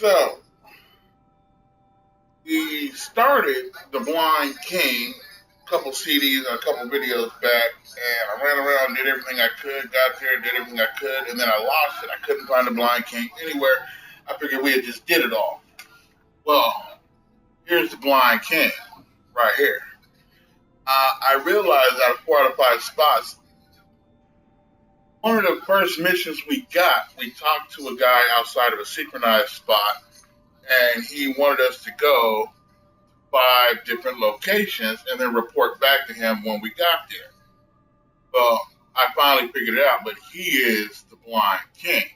So we started The Blind King a couple CDs and a couple videos back, and I ran around, did everything I could, got there, did everything I could, and then I lost it. I couldn't find The Blind King anywhere. I figured we had just did it all. Well, here's The Blind King right here. I realized out of 4 out of 5 spots, one of the first missions we got, we talked to a guy outside of a synchronized spot, and he wanted us to go 5 different locations and then report back to him when we got there. Well, I finally figured it out, but he is the Blind King.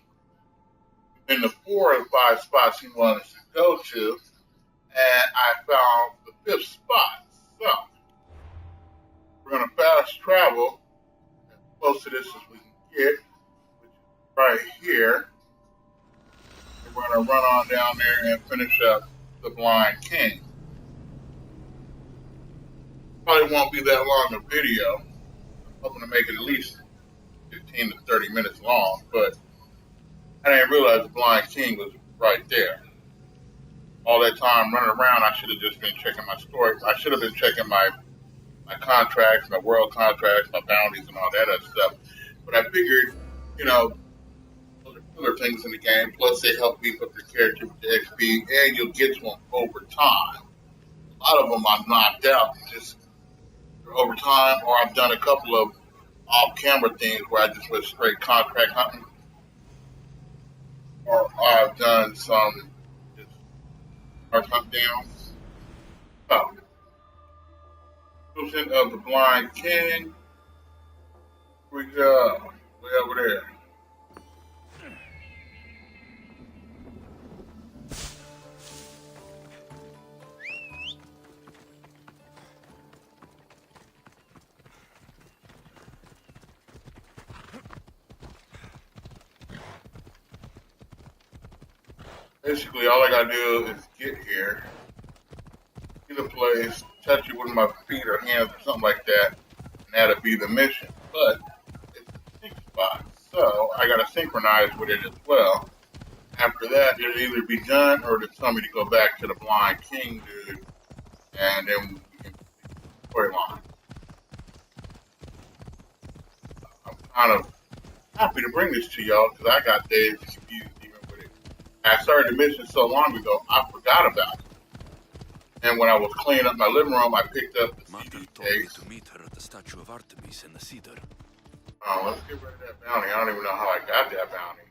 In the 4 of 5 spots he wanted us to go to, and I found the 5th spot. So, we're going to fast travel as close to this as we can get, which is right here. And we're going to run on down there and finish up the Blind King. Probably won't be that long a video. I'm hoping to make it at least 15 to 30 minutes long, but I didn't realize the Blind King was right there. All that time running around, I should have just been checking my stories. I should have been checking my contracts, my world contracts, my bounties, and all that other stuff. But I figured, those are killer things in the game. Plus, they help beef up your character with the XP, and you'll get to them over time. A lot of them I've knocked out just over time, or I've done a couple of off-camera things where I just went straight contract hunting, or I've done some just hard hunt downs. So, conclusion of the Blind King. We go way over there. Basically, all I gotta do is get here, see the place, touch it with my feet or hands or something like that, and that'll be the mission. But it's a sync spot, so I gotta synchronize with it as well. After that, it'll either be done or it'll tell me to go back to the Blind King dude, and then we can storyline. I'm kind of happy to bring this to y'all because I got days confused even with it. I started the mission so long ago, I forgot about it. And when I was cleaning up my living room, I picked up the CD case. To meet her at the statue of Artemis in the Cedar. Oh, let's get rid of that bounty. I don't even know how I got that bounty.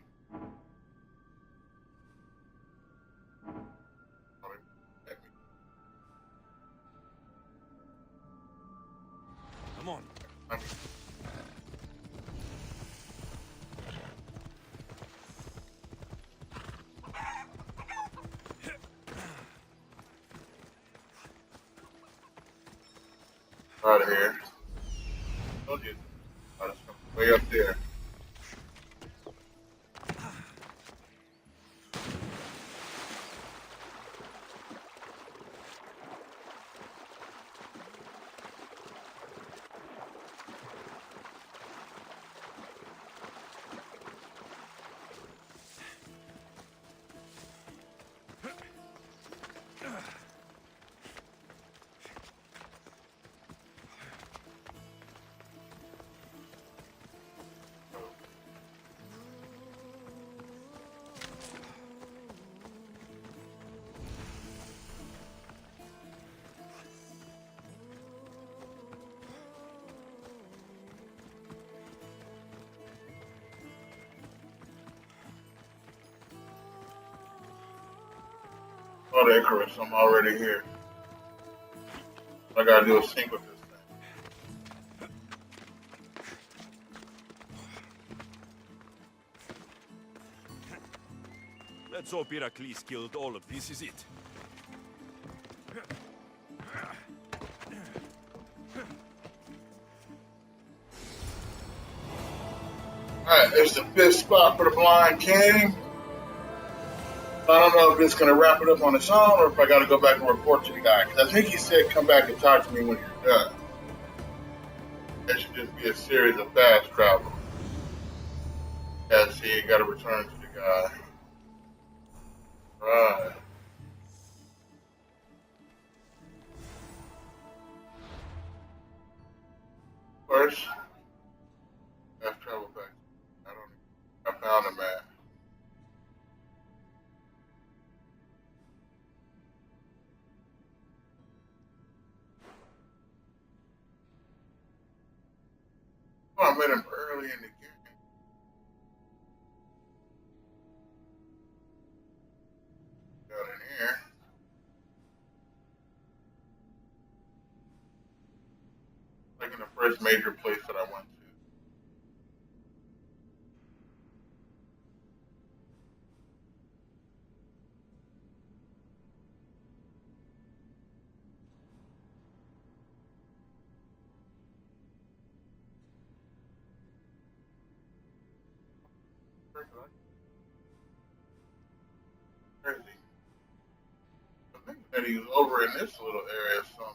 Come on. Out of here. Told you. I was way up there. Oh, Icarus, I'm already here. I gotta do a sync with this thing. Let's hope Heracles killed all of this, is it? Alright, there's the 5th spot for the Blind King. I don't know if it's going to wrap it up on its own or if I got to go back and report to the guy. Because I think he said come back and talk to me when you're done. That should just be a series of fast travel. Yeah, see, you got to return to the guy. Right. First, I've traveled back. I don't. I found a map. Oh, I met him early in the game. Down in here. Like in the first major place that I went to. Crazy. I think that he was over in this little area somewhere.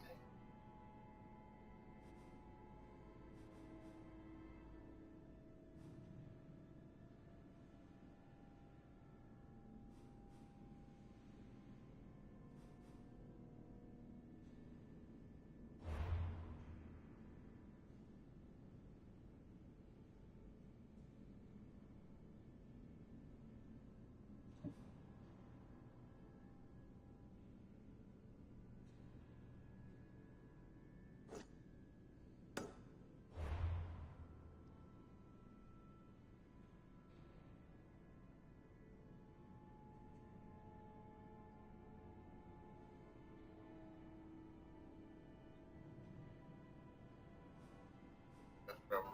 That's probably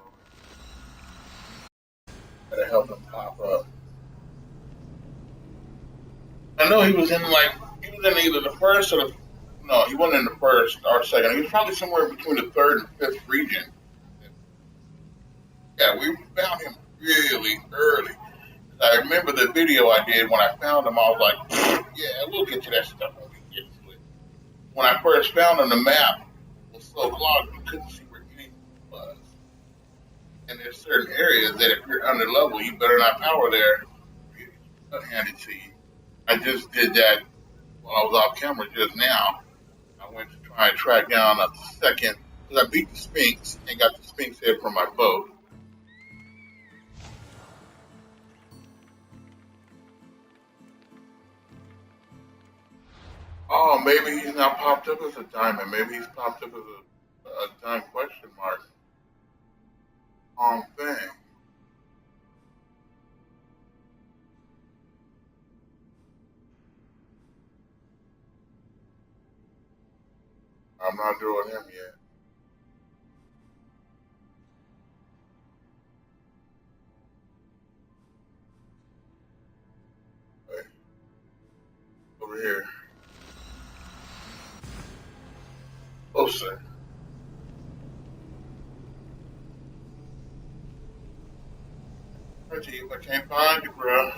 gotta help him pop up. I know he was in like he was in either the first or the no, he wasn't in the first or second. He was probably somewhere between the third and fifth region. Yeah, we found him really early. I remember the video I did when I found him. I was like, "Yeah, we'll get to that stuff when we get to it." When I first found him, the map was so clogged you couldn't see where anything was. And there's certain areas that if you're under level, you better not power there. It's handed to you. I just did that while I was off camera just now. I went to try and track down a second because I beat the Sphinx and got the Sphinx head from my boat. Oh, maybe he's not popped up as a diamond. Maybe he's popped up as a diamond question mark. Thing. I'm not doing him yet. Wait, over here. Closer. Rajiv, I can't find you, bro.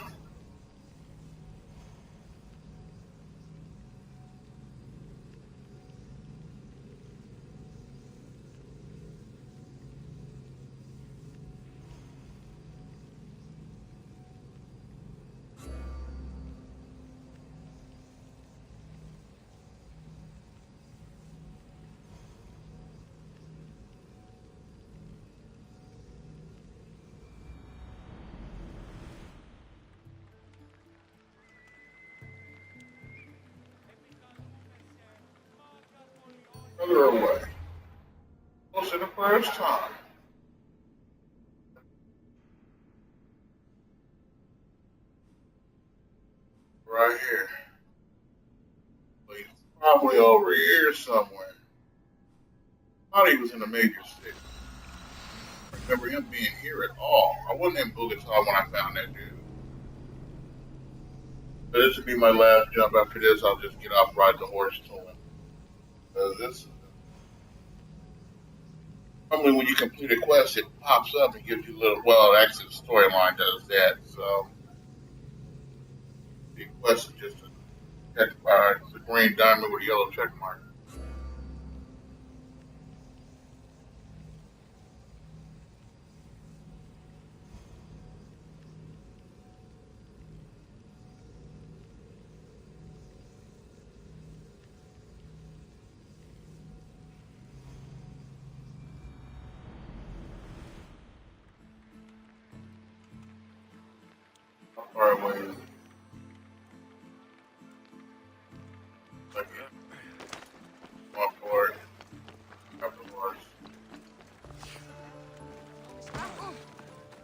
Further away. Closer the first time. Right here. Well, he's probably over here somewhere. Thought he was in a major city. I remember him being here at all. I wasn't in Bogota when I found that dude. But this would be my last jump. After this, I'll just get off, ride the horse to him. Because this, normally when you complete a quest, it pops up and gives you a little. Well, actually, the storyline does that. So the quest is just a check the green diamond with a yellow check mark. far away. Like one for it. After the horse.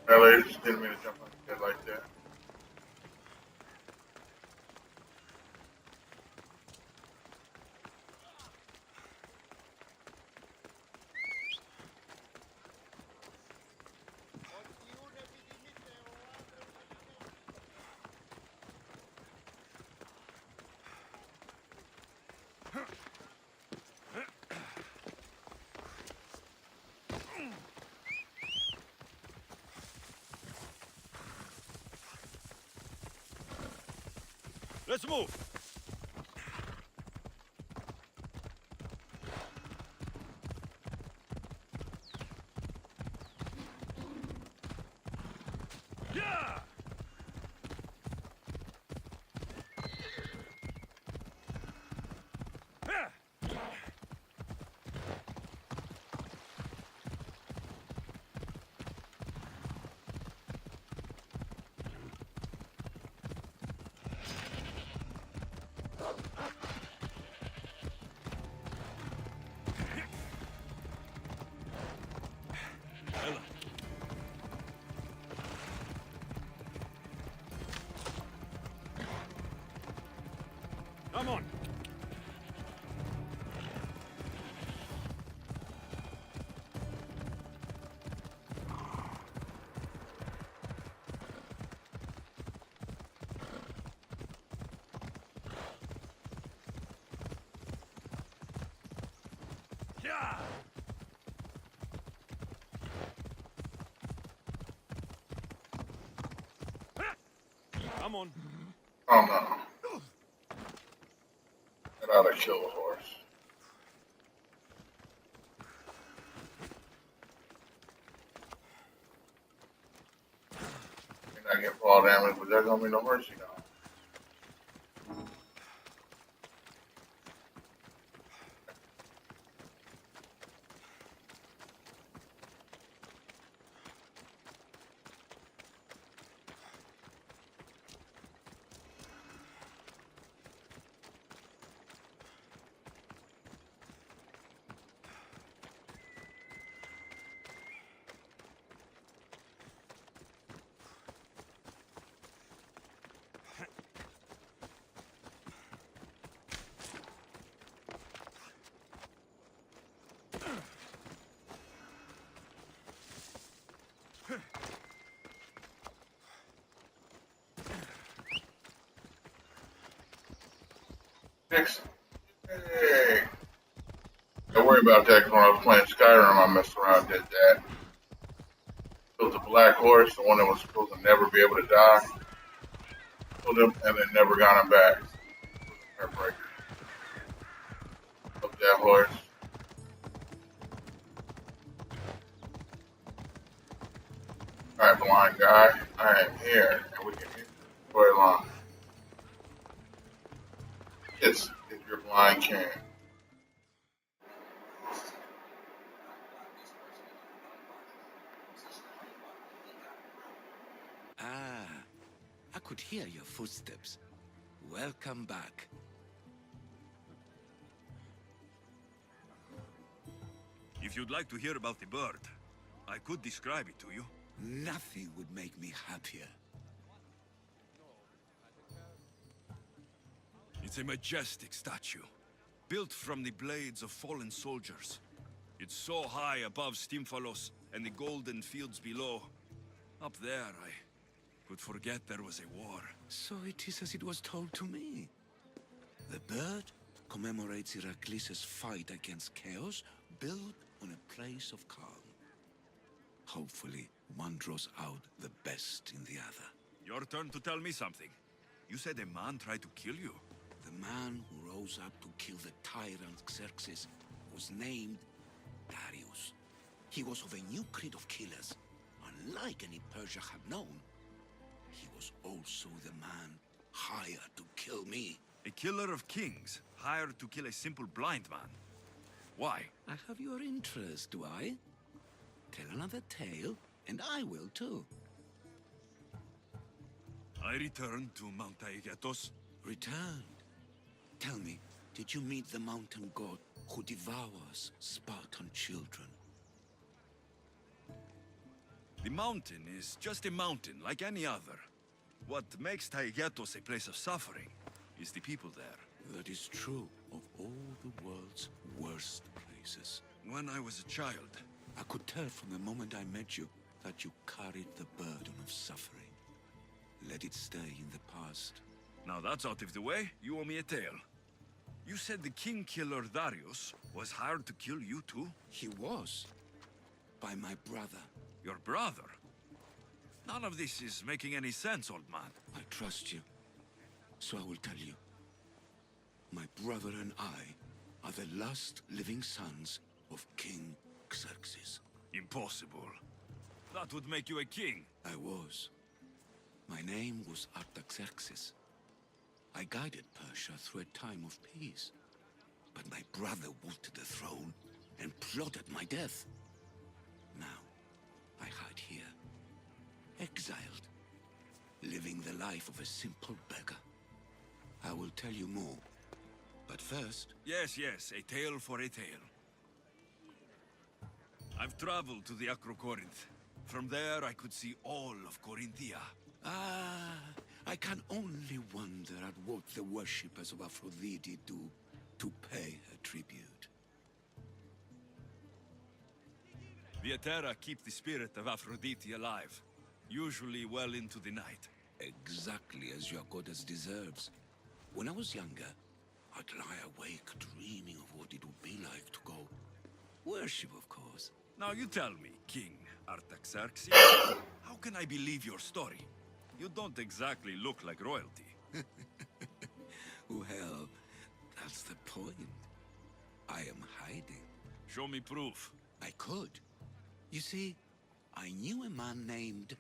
That lady just didn't mean to jump on the head like that. Let's move. Yeah! Come on. Yeah! Come on. Oh no. That ought to kill the horse. You're not getting fall damage, but there's gonna be no mercy now. Fix. Hey. Don't worry about that. When I was playing Skyrim, I messed around and did that. It was a black horse, the one that was supposed to never be able to die. Killed him and then never got him back. It was a heartbreaker. Fuck that horse. Alright, blind guy. I am here, and we can end the storyline. It's if you're blind can. Ah, I could hear your footsteps. Welcome back. If you'd like to hear about the bird, I could describe it to you. Nothing would make me happier. It's a majestic statue, built from the blades of fallen soldiers. It's so high above Stymphalos and the golden fields below. Up there, I could forget there was a war. So it is as it was told to me. The bird commemorates Heracles' fight against chaos, built on a place of calm. Hopefully, one draws out the best in the other. Your turn to tell me something. You said a man tried to kill you. The man who rose up to kill the tyrant Xerxes was named Darius. He was of a new creed of killers. Unlike any Persia had known, he was also the man hired to kill me. A killer of kings, hired to kill a simple blind man. Why? I have your interest, do I? Tell another tale, and I will too. I returned to Mount Taygetos. Returned. Tell me, did you meet the mountain god who devours Spartan children? The mountain is just a mountain like any other. What makes Taygetos a place of suffering is the people there. That is true of all the world's worst places. When I was a child, I could tell from the moment I met you that you carried the burden of suffering. Let it stay in the past. now that's out of the way, you owe me a tale. You said the king killer Darius was hired to kill you too? He was. By my brother. Your brother? None of this is making any sense, old man. I trust you. So I will tell you. My brother and I are the last living sons of King Xerxes. Impossible. That would make you a king. I was. My name was Artaxerxes. I guided Persia through a time of peace. But my brother wanted the throne and plotted my death. Now, I hide here, exiled, living the life of a simple beggar. I will tell you more, but first... Yes, a tale for a tale. I've traveled to the Acrocorinth. From there, I could see all of Corinthia. Ah, I can only wonder at what the worshippers of Aphrodite do to pay her tribute. The Etera keep the spirit of Aphrodite alive, usually well into the night. Exactly as your goddess deserves. When I was younger, I'd lie awake dreaming of what it would be like to go. Worship, of course. Now you tell me, King Artaxerxes, how can I believe your story? You don't exactly look like royalty. Well, that's the point. I am hiding. Show me proof. I could. You see, I knew a man named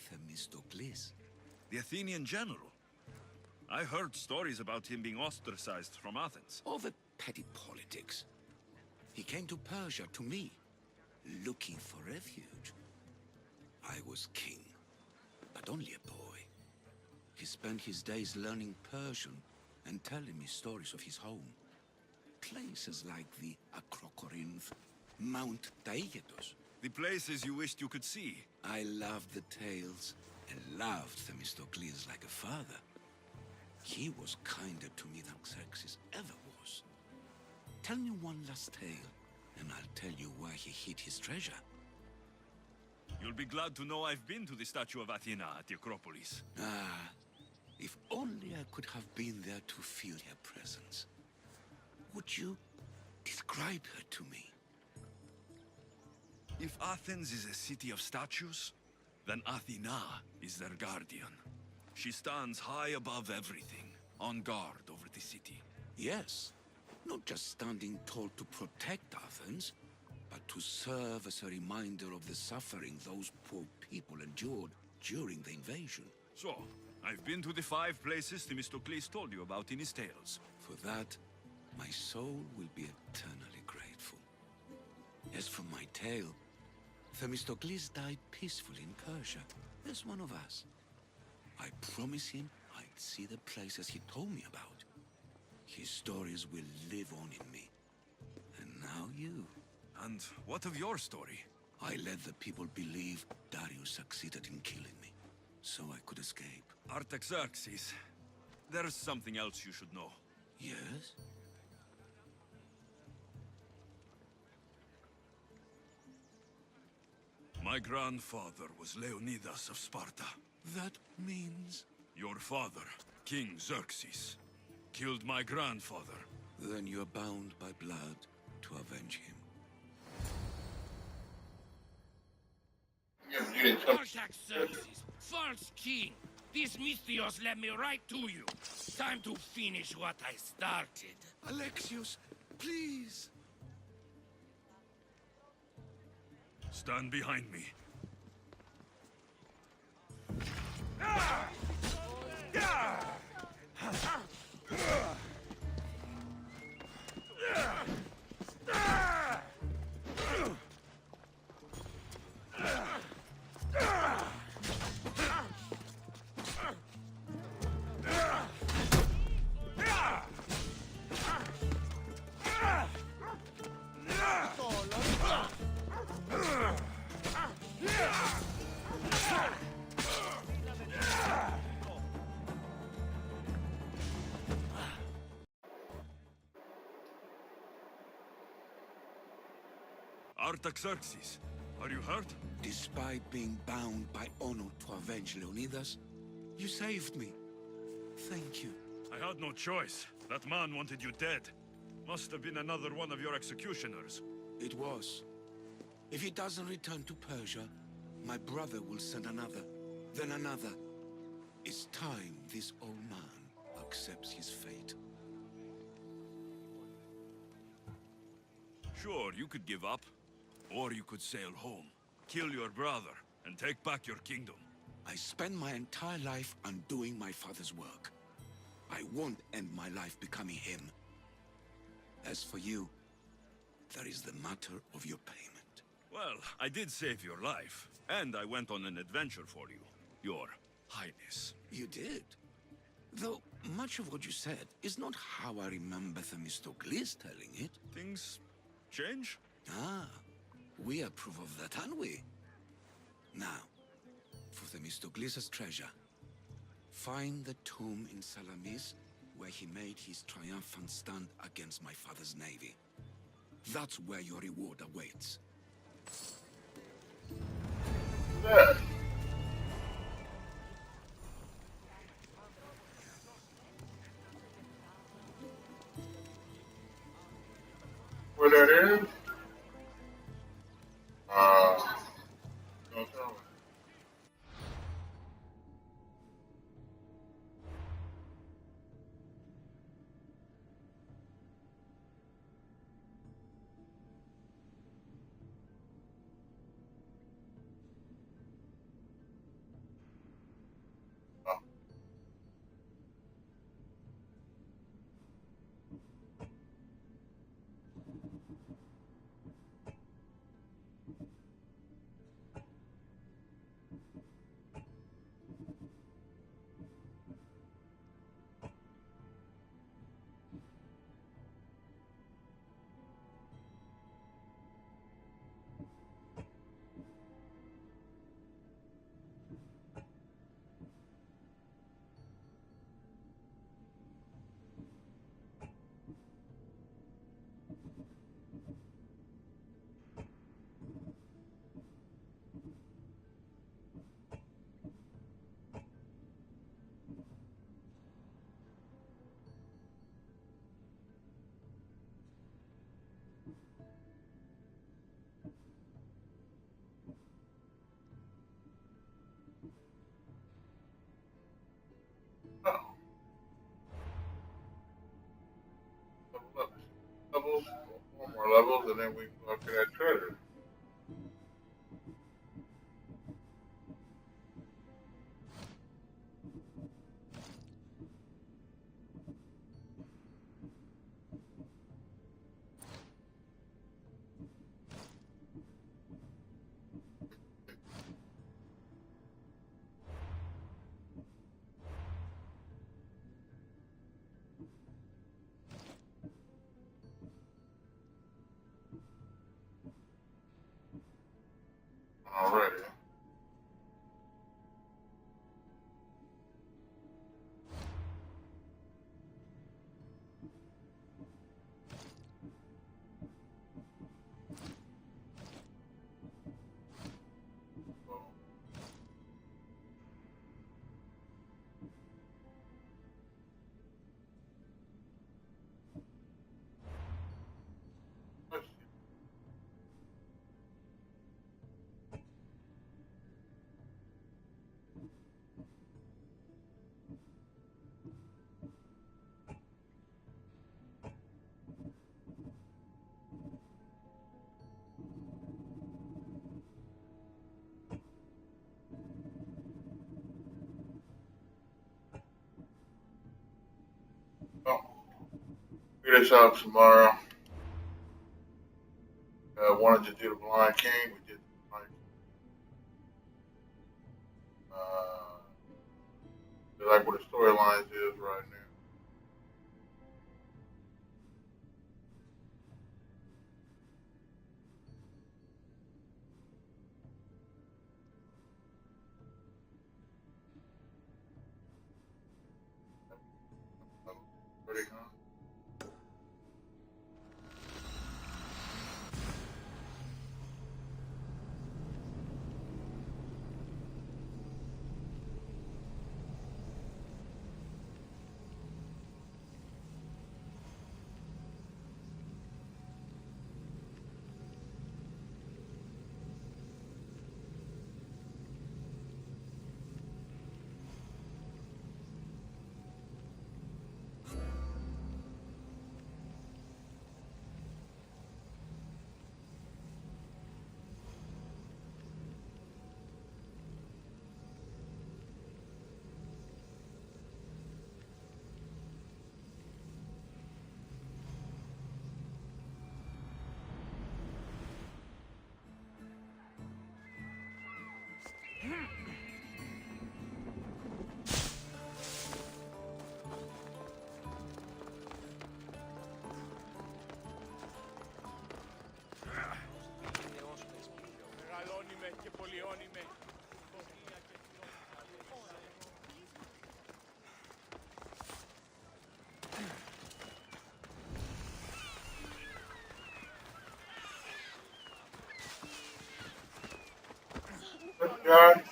Themistocles. The Athenian general. I heard stories about him being ostracized from Athens. Over petty politics. He came to Persia to me, looking for refuge. I was king, but only a boy. He spent his days learning Persian and telling me stories of his home. Places like the Acrocorinth, Mount Taygetos. The places you wished you could see. I loved the tales and loved Themistocles like a father. He was kinder to me than Xerxes ever was. Tell me one last tale, and I'll tell you why he hid his treasure. You'll be glad to know I've been to the statue of Athena at the Acropolis. Ah, if only I could have been there to feel her presence. Would you describe her to me? If Athens is a city of statues, then Athena is their guardian. She stands high above everything, on guard over the city. Yes, not just standing tall to protect Athens, but to serve as a reminder of the suffering those poor people endured during the invasion. So, I've been to the 5 places Themistocles told you about in his tales. For that, my soul will be eternally grateful. As for my tale, Themistocles died peacefully in Persia, as one of us. I promise him I'd see the places he told me about. His stories will live on in me. And now you. And what of your story? I let the people believe Darius succeeded in killing me, so I could escape. Artaxerxes, there's something else you should know. Yes? My grandfather was Leonidas of Sparta. That means... Your father, King Xerxes, killed my grandfather. Then you're bound by blood to avenge him. Yes, you did something. Artaxerxes, false king, these Mythios led me right to you. Time to finish what I started. Alexios, please! Stand behind me. Artaxerxes, are you hurt? Despite being bound by honor to avenge Leonidas, you saved me. Thank you. I had no choice. That man wanted you dead. Must have been another one of your executioners. It was. If he doesn't return to Persia, my brother will send another, then another. It's time this old man accepts his fate. Sure, you could give up. Or you could sail home, kill your brother, and take back your kingdom. I spent my entire life undoing my father's work. I won't end my life becoming him. As for you, there is the matter of your payment. Well, I did save your life, and I went on an adventure for you, Your Highness. You did? Though much of what you said is not how I remember Themistocles telling it. Things change? Ah, we approve of that, aren't we? Now, for Themistocles' treasure, find the tomb in Salamis where he made his triumphant stand against my father's navy. That's where your reward awaits. Yeah. Where that is? Don't tell me. Oh. Oh. Levels, four more levels, and then we go up to that treasure. Already. Let's see. Oh, figure this out tomorrow. Wanted to do the Blind King. We did the Blind King. I like what the storylines is right now. Pretty good. This guy.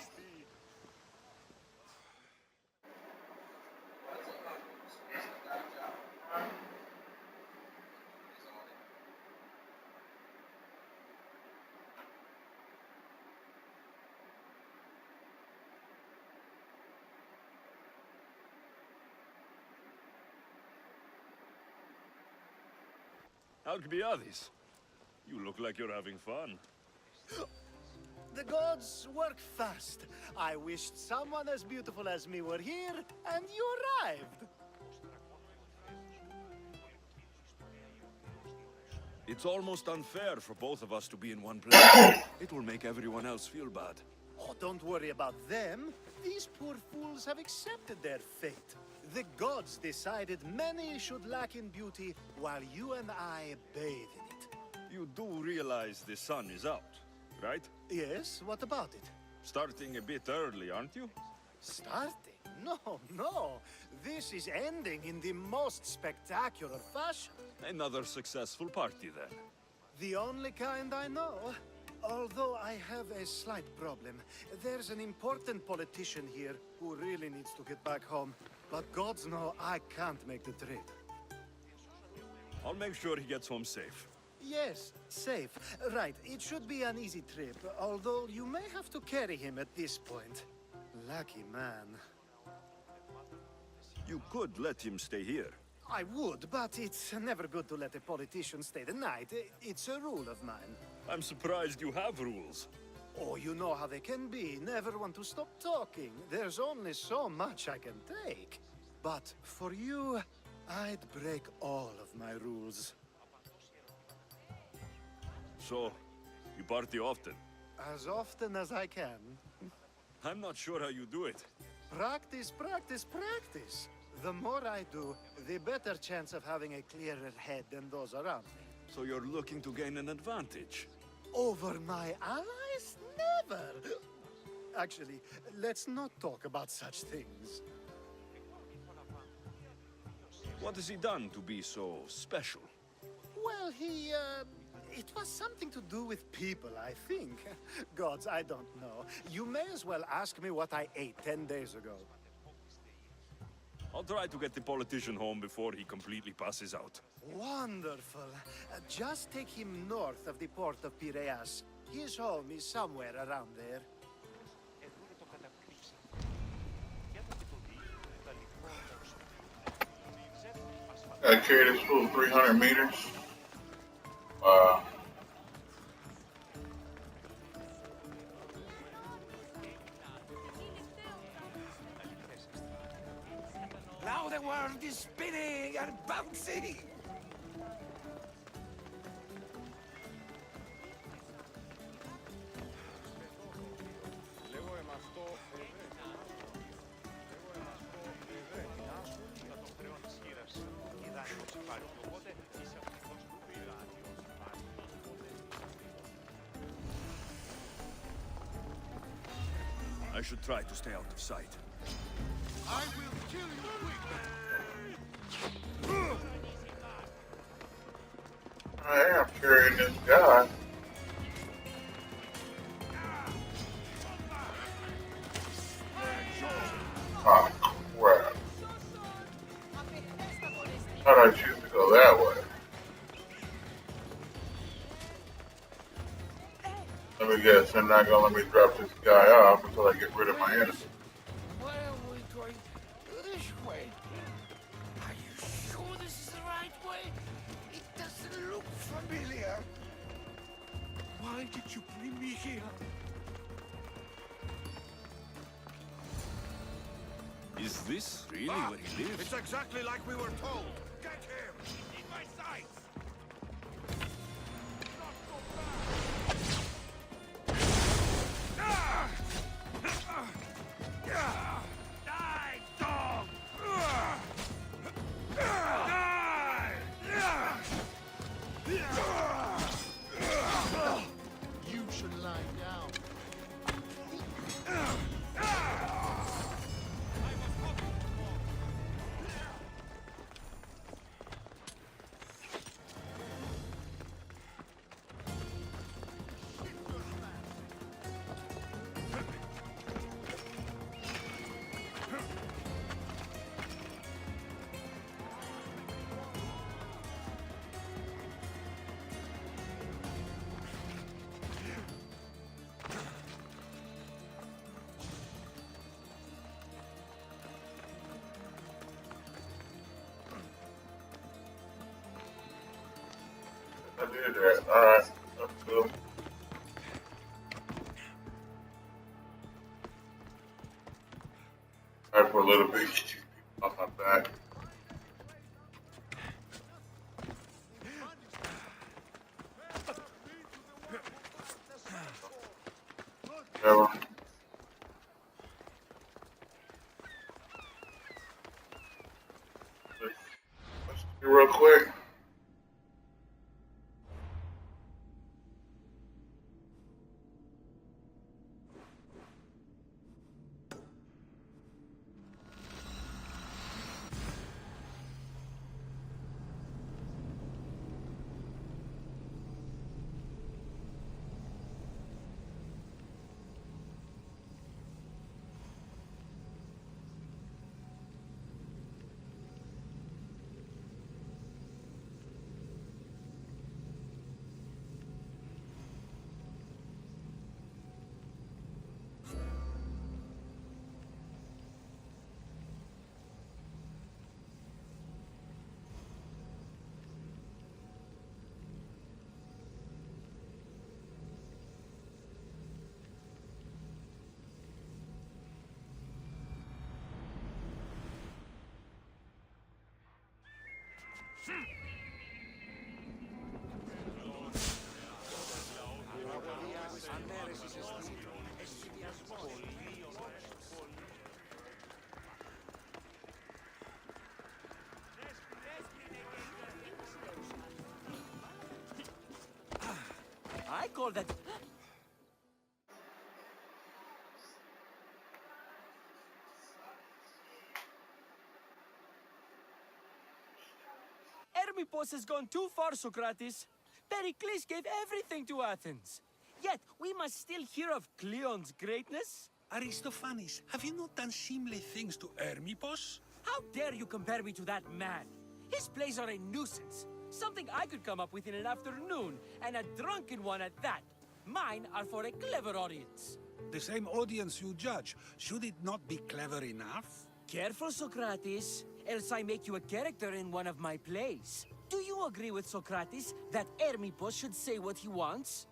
Alcibiades, you look like you're having fun. The gods work fast. I wished someone as beautiful as me were here, and you arrived. It's almost unfair for both of us to be in one place. It will make everyone else feel bad. Oh, don't worry about them. These poor fools have accepted their fate. The gods decided many should lack in beauty, while you and I bathe in it. You do realize the sun is out, right? Yes, what about it? Starting a bit early, aren't you? Starting? No, no. This is ending in the most spectacular fashion. Another successful party, then. The only kind I know. Although I have a slight problem. There's an important politician here who really needs to get back home. But gods know I can't make the trip. I'll make sure he gets home safe. Yes, safe. Right, it should be an easy trip, although you may have to carry him at this point. Lucky man. You could let him stay here. I would, but it's never good to let a politician stay the night. It's a rule of mine. I'm surprised you have rules. Oh, you know how they can be. Never want to stop talking. There's only so much I can take. But for you, I'd break all of my rules. So, you party often? As often as I can. I'm not sure how you do it. Practice, practice, practice. The more I do, the better chance of having a clearer head than those around me. So you're looking to gain an advantage? Over my allies? Never! Actually, let's not talk about such things. What has he done to be so special? Well, it was something to do with people, I think. Gods, I don't know. You may as well ask me what I ate 10 days ago. I'll try to get the politician home before he completely passes out. Wonderful. Just take him north of the port of Piraeus. His home is somewhere around there. I carried this full 300 meters. Wow. Now the world is spinning and bouncing! I should try to stay out of sight. I will kill you quickly! I am carrying this guy. Oh, crap. How'd I choose to go that way? Let me guess, they're not gonna let me drop this guy off until I get rid of my enemy. Where are we going? This way. Are you sure this is the right way? It doesn't look familiar. Why did you bring me here? Is this really where he lives? It's exactly like we were told. Get him! In my sights! Not so fast! did that. Alright. That's cool. Alright, for a little bit, get you off my back. Whatever. Let's do it real quick. I call that... Hermippos has gone too far, Socrates. Pericles gave everything to Athens. Yet, we must still hear of Cleon's greatness. Aristophanes, have you not done seemly things to Hermippos? How dare you compare me to that man? His plays are a nuisance. Something I could come up with in an afternoon, and a drunken one at that. Mine are for a clever audience. The same audience you judge. Should it not be clever enough? Careful, Socrates, else I make you a character in one of my plays. Do you agree with Socrates that Hermippos should say what he wants?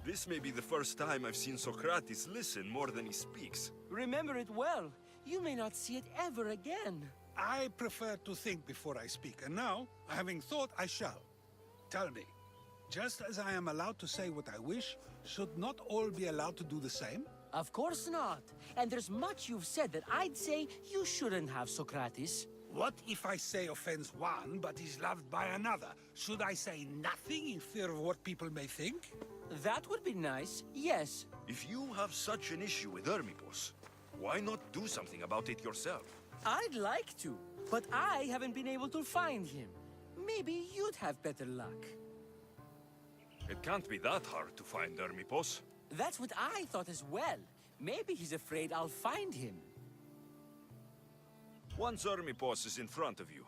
This may be the first time I've seen Socrates listen more than he speaks. Remember it well. You may not see it ever again. I prefer to think before I speak, and now, having thought, I shall. Tell me, just as I am allowed to say what I wish, should not all be allowed to do the same? Of course not. And there's much you've said that I'd say you shouldn't have, Socrates. What if I say offends one, but is loved by another? Should I say nothing in fear of what people may think? That would be nice, yes. If you have such an issue with Hermippos, why not do something about it yourself? I'd like to, but I haven't been able to find him. Maybe you'd have better luck. It can't be that hard to find Hermippos. That's what I thought as well. Maybe he's afraid I'll find him. Once Hermippos is in front of you,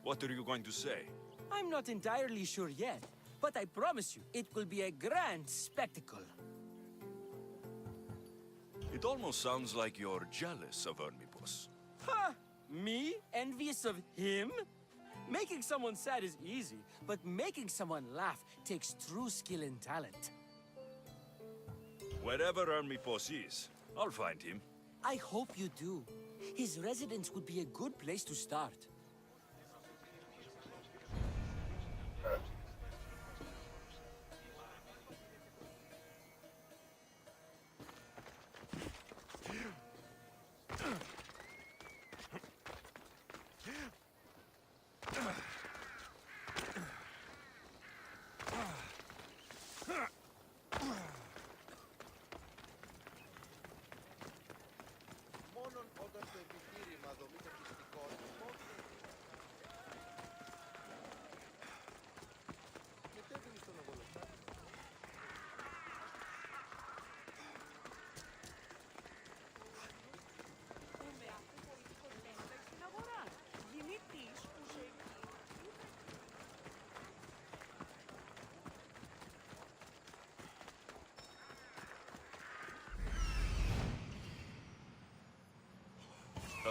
what are you going to say? I'm not entirely sure yet, but I promise you, it will be a grand spectacle. It almost sounds like you're jealous of Hermippos. Ha! Me? Envious of him? Making someone sad is easy, but making someone laugh takes true skill and talent. Wherever Hermippos is, I'll find him. I hope you do. His residence would be a good place to start.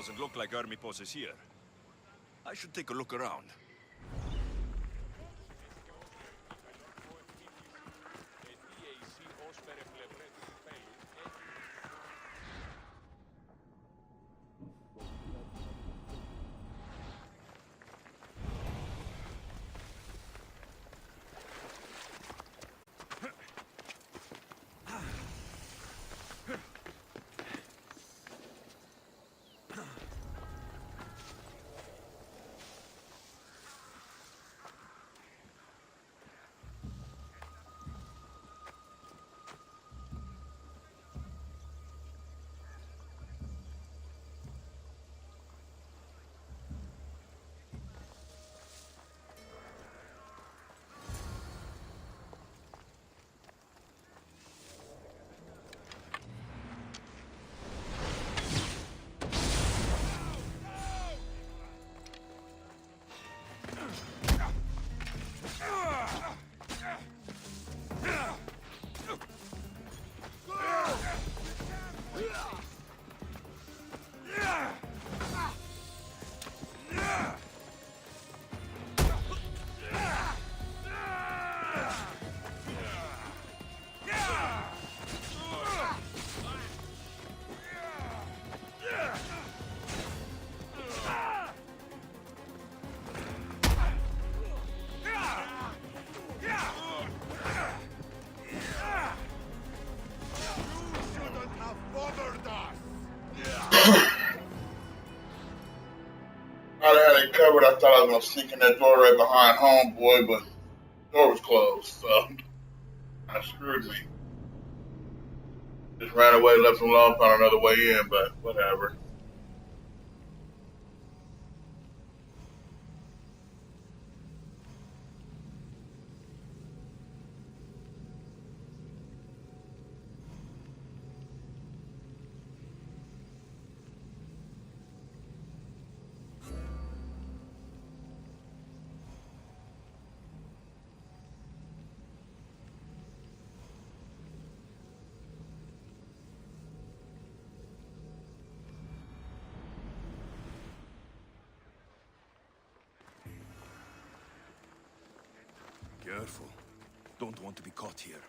Doesn't look like army post is here. I should take a look around. I had it covered. I thought I was gonna sneak in that door right behind homeboy, but the door was closed, so kind of screwed me. Just ran away, left him alone, found another way in, but whatever. Careful. Don't want to be caught here.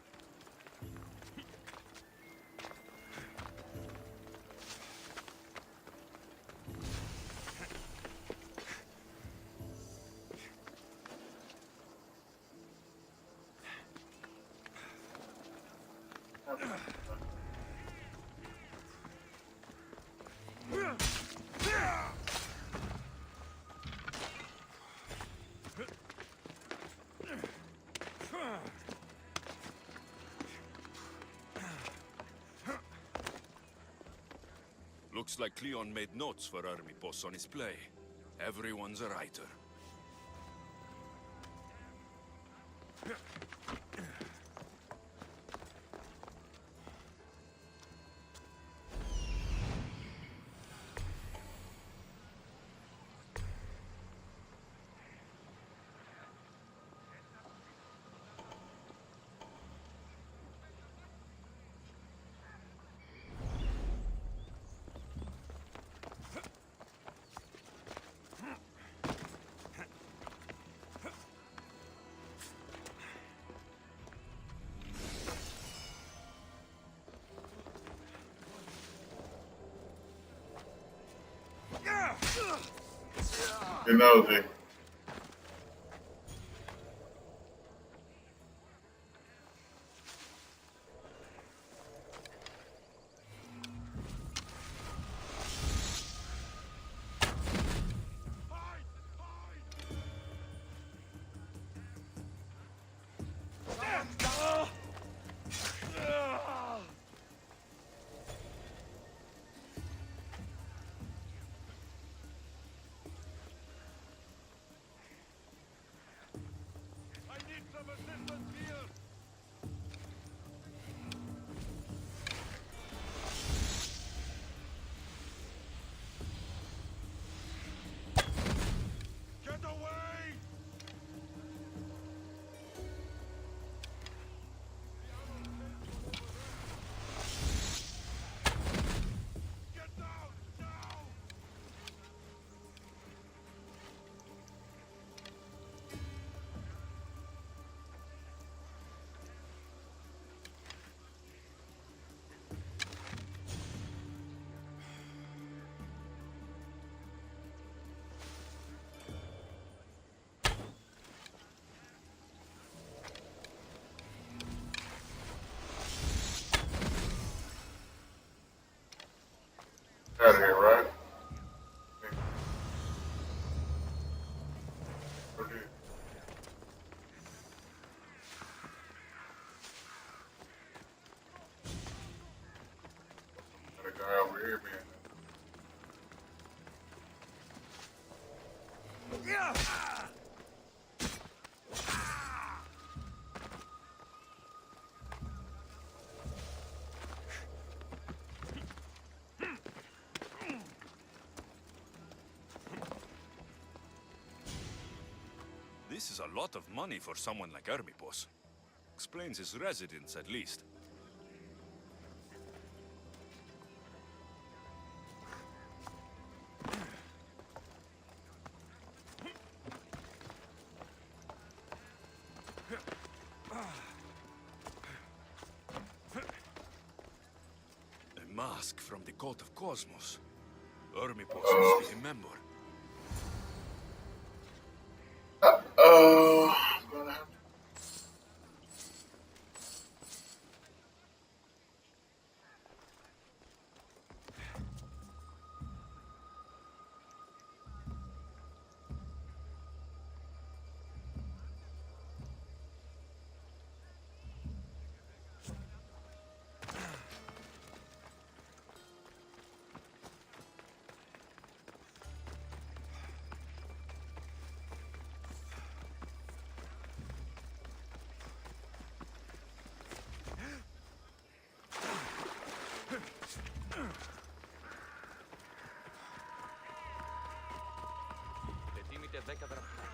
Looks like Cleon made notes for army posts on his play. Everyone's a writer. You're nosy. This is a lot of money for someone like Hermipos. Explains his residence, at least. A mask from the cult of Cosmos. Hermipos must be a member. I'm gonna have to. Προτείνεται 10 δραχμές.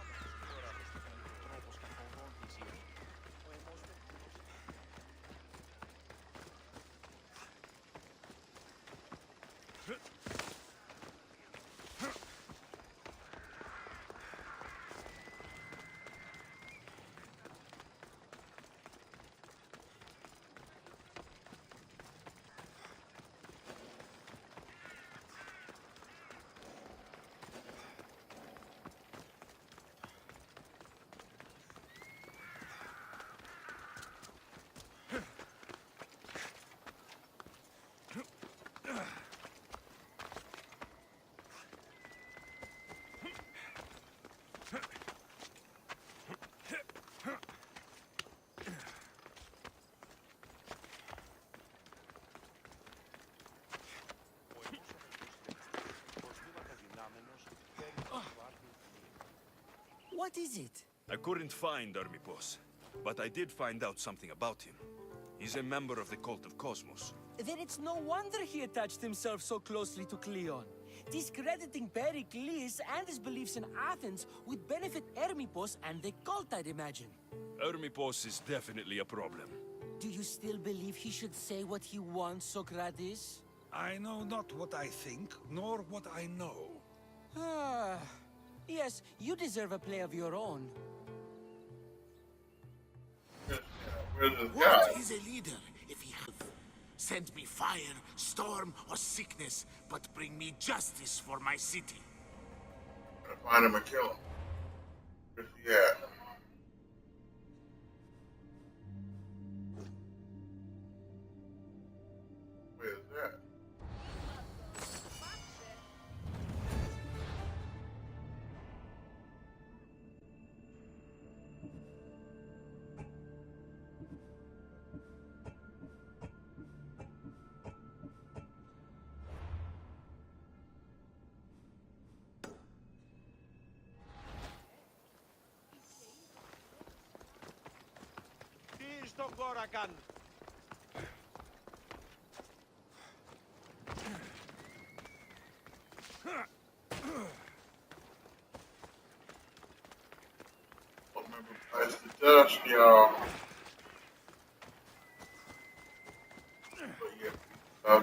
What is it? I couldn't find Hermipos, but I did find out something about him. He's a member of the cult of Cosmos. Then it's no wonder he attached himself so closely to Cleon. Discrediting Pericles and his beliefs in Athens would benefit Hermipos and the cult, I'd imagine. Hermipos is definitely a problem. Do you still believe he should say what he wants, Socrates? I know not what I think, nor what I know. Ah, yes, you deserve a play of your own. Where's this What guy? is a leader if he have send me fire, storm, or sickness, but bring me justice for my city? Gotta find him and kill him. Where's he at? Where's that? Τι στον κόρα κάνουν. Don't remember past the dust, y'all. But yeah,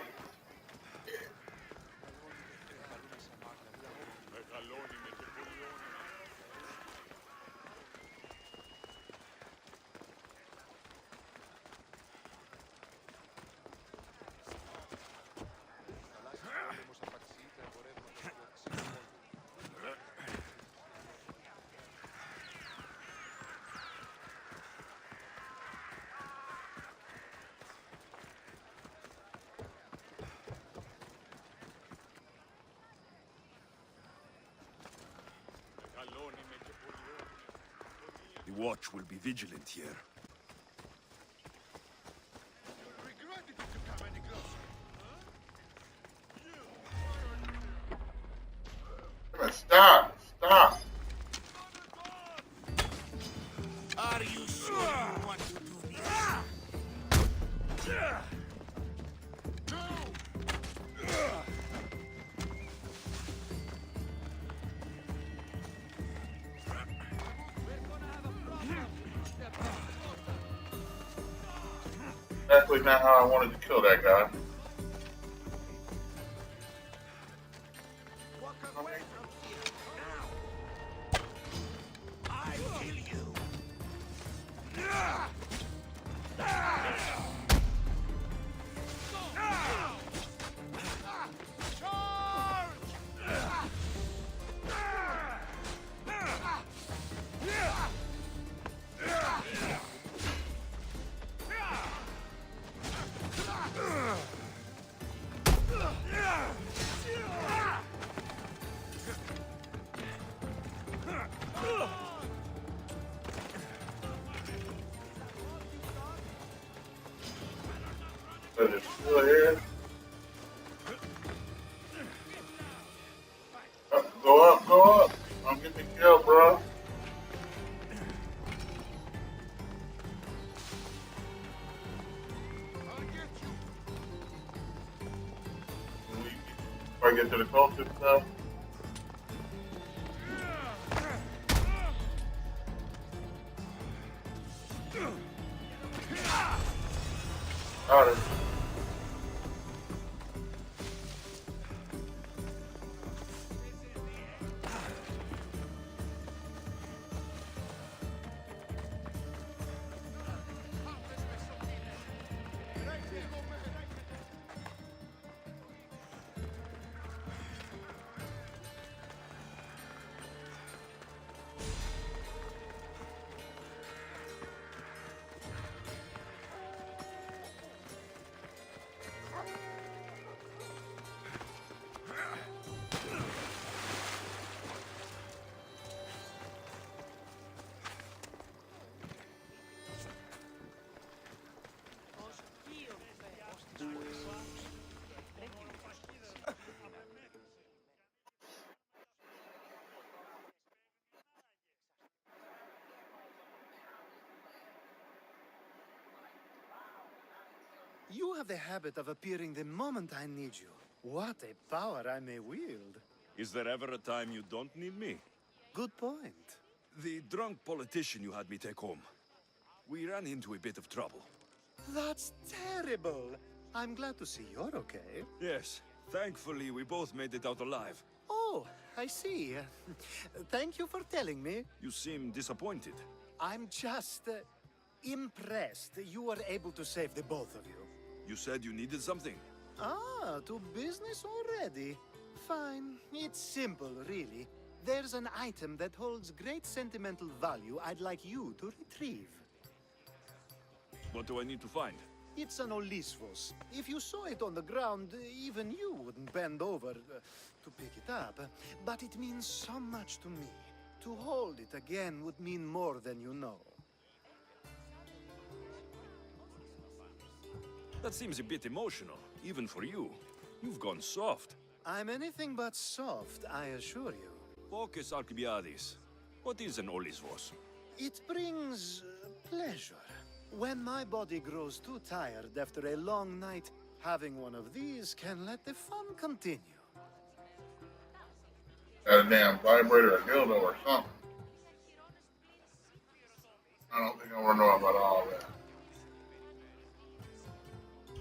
The watch will be vigilant here. Regretted to come any closer. come on, stop, stop. Are you sure you want to do this? Exactly not how I wanted to kill that guy. Walk away from here now. I kill you. But it's still here. Go up, go up. Don't get me killed, bro. If I get to the cultist stuff. Got it. You have the habit of appearing the moment I need you. What a power I may wield. Is there ever a time you don't need me? Good point. The drunk politician you had me take home. We ran into a bit of trouble. That's terrible. I'm glad to see you're okay. Yes, thankfully we both made it out alive. Oh, I see. Thank you for telling me. You seem disappointed. I'm just impressed you were able to save the both of you. You said you needed something. Ah, to business already. Fine. It's simple, really. There's an item that holds great sentimental value I'd like you to retrieve. What do I need to find? It's an Olisvos. If you saw it on the ground, even you wouldn't bend over to pick it up. But it means so much to me. To hold it again would mean more than you know. That seems a bit emotional, even for you. You've gone soft. I'm anything but soft, I assure you. Focus, Alcibiades. What is an Olisvos? It brings pleasure. When my body grows too tired after a long night, having one of these can let the fun continue. Got a damn vibrator, a dildo, or something. I don't think I want to know about all that.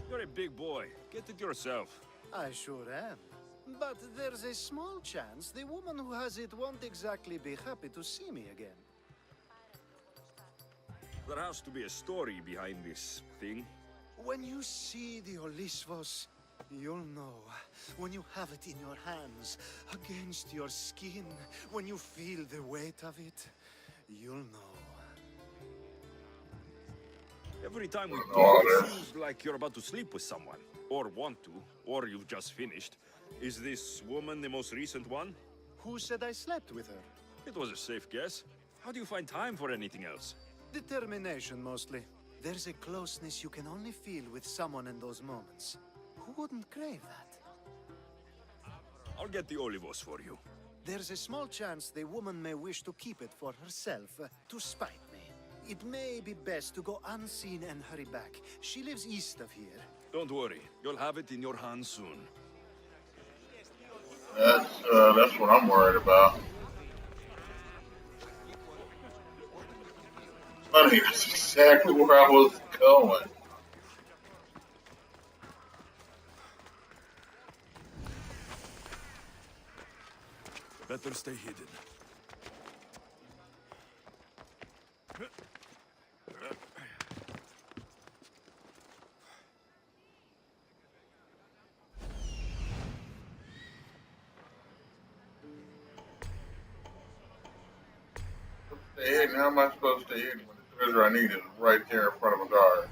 You're a big boy. Get it yourself. I sure am. But there's a small chance the woman who has it won't exactly be happy to see me again. There has to be a story behind this thing. When you see the Olisvos, you'll know. When you have it in your hands, against your skin, when you feel the weight of it, you'll know. Every time we talk, it seems like you're about to sleep with someone. Or want to. Or you've just finished. Is this woman the most recent one? Who said I slept with her? It was a safe guess. How do you find time for anything else? Determination, mostly. There's a closeness you can only feel with someone in those moments. Who wouldn't crave that? I'll get the Olivos for you. There's a small chance the woman may wish to keep it for herself, to spite me. It may be best to go unseen and hurry back. She lives east of here. Don't worry. You'll have it in your hands soon. That's what I'm worried about. Funny, that's exactly where I was going. better stay hidden. Stay hidden. How am I supposed to stay hidden when the treasure I need is right there in front of a guard?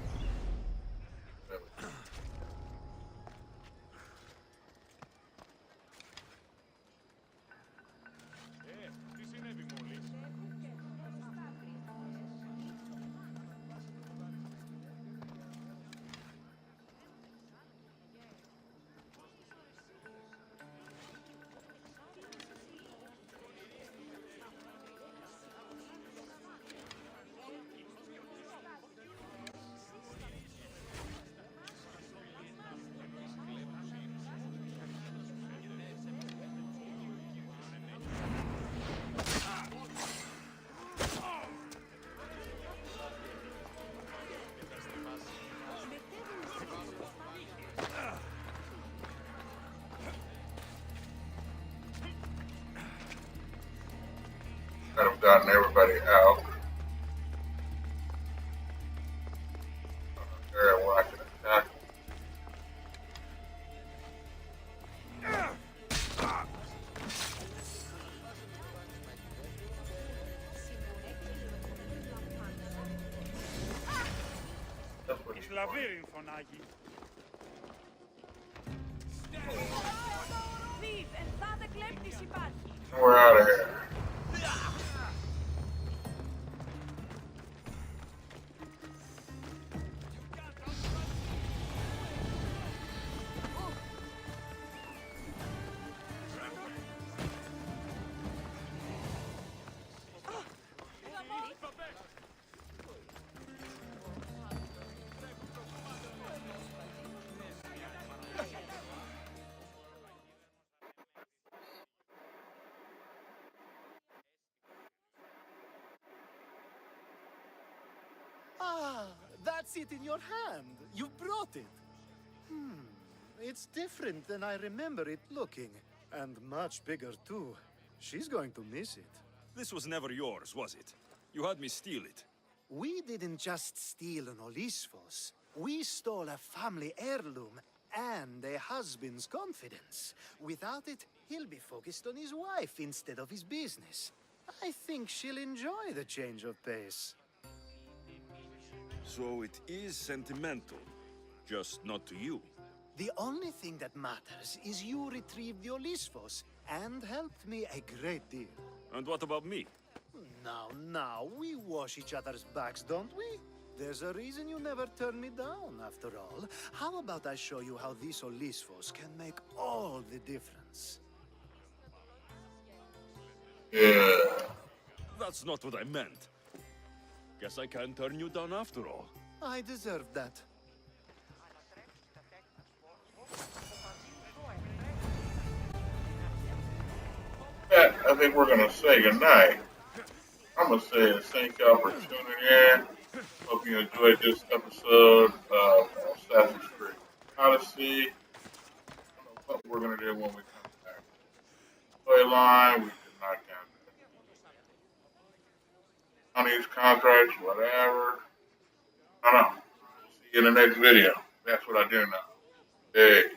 Kind of gotten everybody out. There where I can attack. That's what he's doing. We're out of here. Ah, that's it in your hand. You brought it. It's different than I remember it looking. And much bigger, too. She's going to miss it. This was never yours, was it? You had me steal it. We didn't just steal an Olisfos. We stole a family heirloom and a husband's confidence. Without it, he'll be focused on his wife instead of his business. I think she'll enjoy the change of pace. So it is sentimental, just not to you. The only thing that matters is you retrieved the Olisfos and helped me a great deal. And what about me? Now, we wash each other's backs, don't we? There's a reason you never turn me down, after all. How about I show you how these Olisfos can make all the difference? Yeah. That's not what I meant. Guess I can't turn you down after all. I deserve that. I think we're gonna say goodnight. I'm gonna say thank y'all for tuning in. Hope you enjoyed this episode of Assassin's Creed Odyssey. I don't know what we're gonna do when we come back. Play line, we did not count money's contracts, whatever. I don't know. See you in the next video. That's what I do now. Hey.